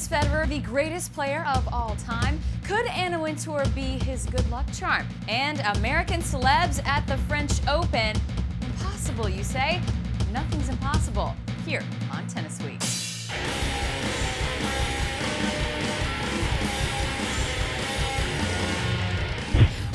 Is Federer the greatest player of all time? Could Anna Wintour be his good luck charm? And American celebs at the French Open. Impossible, you say? Nothing's impossible here on Tennis Week.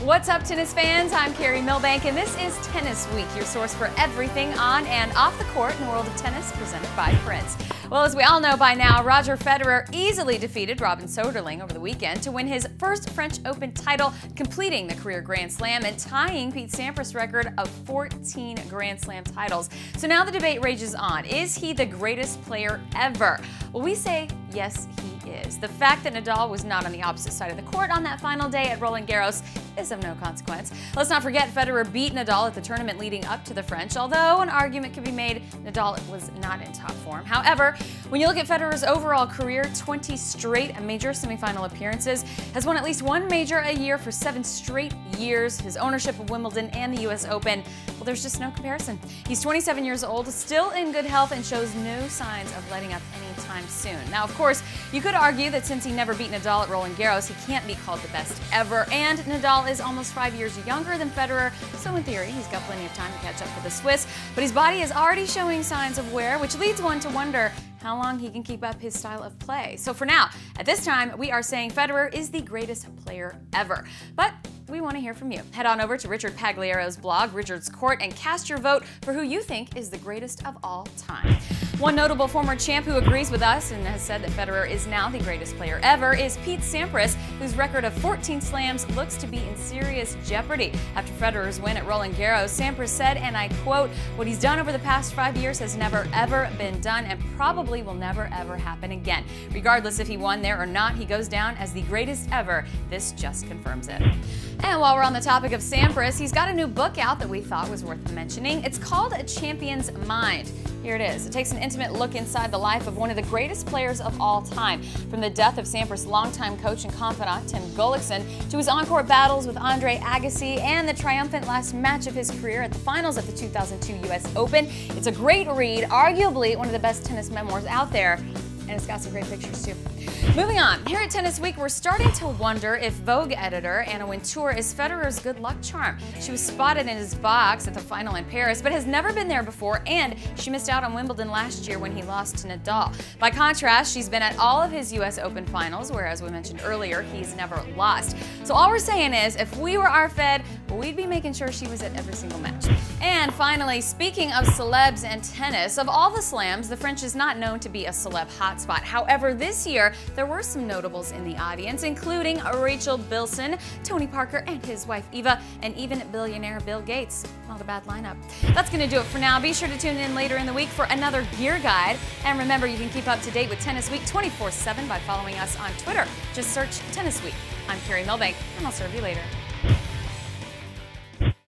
What's up, tennis fans? I'm Carrie Milbank, and this is Tennis Week, your source for everything on and off the court in the world of tennis, presented by Prince. Well, as we all know by now, Roger Federer easily defeated Robin Soderling over the weekend to win his first French Open title, completing the career Grand Slam and tying Pete Sampras' record of 14 Grand Slam titles. So now the debate rages on. Is he the greatest player ever? Well, we say yes, he is. The fact that Nadal was not on the opposite side of the court on that final day at Roland Garros is of no consequence. Let's not forget Federer beat Nadal at the tournament leading up to the French, although an argument could be made Nadal was not in top form. However, when you look at Federer's overall career, 20 straight major semifinal appearances, has won at least one major a year for 7 straight years, his ownership of Wimbledon and the US Open, well, there's just no comparison. He's 27 years old, still in good health, and shows no signs of letting up anytime soon. Now, of course, you could argue that since he never beat Nadal at Roland Garros, he can't be called the best ever, and Nadal is almost 5 years younger than Federer, so in theory, he's got plenty of time to catch up with the Swiss, but his body is already showing signs of wear, which leads one to wonder how long he can keep up his style of play. So for now, at this time, we are saying Federer is the greatest player ever. But we want to hear from you. Head on over to Richard Pagliero's blog, Richard's Court, and cast your vote for who you think is the greatest of all time. One notable former champ who agrees with us and has said that Federer is now the greatest player ever is Pete Sampras, whose record of 14 slams looks to be in serious jeopardy. After Federer's win at Roland Garros, Sampras said, and I quote, "What he's done over the past 5 years has never ever been done and probably will never ever happen again. Regardless if he won there or not, he goes down as the greatest ever. This just confirms it." And while we're on the topic of Sampras, he's got a new book out that we thought was worth mentioning. It's called A Champion's Mind. Here it is. It takes an intimate look inside the life of one of the greatest players of all time. From the death of Sampras' longtime coach and confidant, Tim Gullikson, to his on-court battles with Andre Agassi and the triumphant last match of his career at the finals of the 2002 US Open. It's a great read, arguably one of the best tennis memoirs out there, and it's got some great pictures too. Moving on, here at Tennis Week, we're starting to wonder if Vogue editor Anna Wintour is Federer's good luck charm. She was spotted in his box at the final in Paris, but has never been there before, and she missed out on Wimbledon last year when he lost to Nadal. By contrast, she's been at all of his US Open finals, where, as we mentioned earlier, he's never lost. So all we're saying is, if we were R-Fed, we'd be making sure she was at every single match. And finally, speaking of celebs and tennis, of all the slams, the French is not known to be a celeb hotspot. However, this year, there were some notables in the audience, including Rachel Bilson, Tony Parker and his wife Eva, and even billionaire Bill Gates. Not a bad lineup. That's going to do it for now. Be sure to tune in later in the week for another gear guide. And remember, you can keep up to date with Tennis Week 24/7 by following us on Twitter. Just search Tennis Week. I'm Carrie Milbank, and I'll serve you later.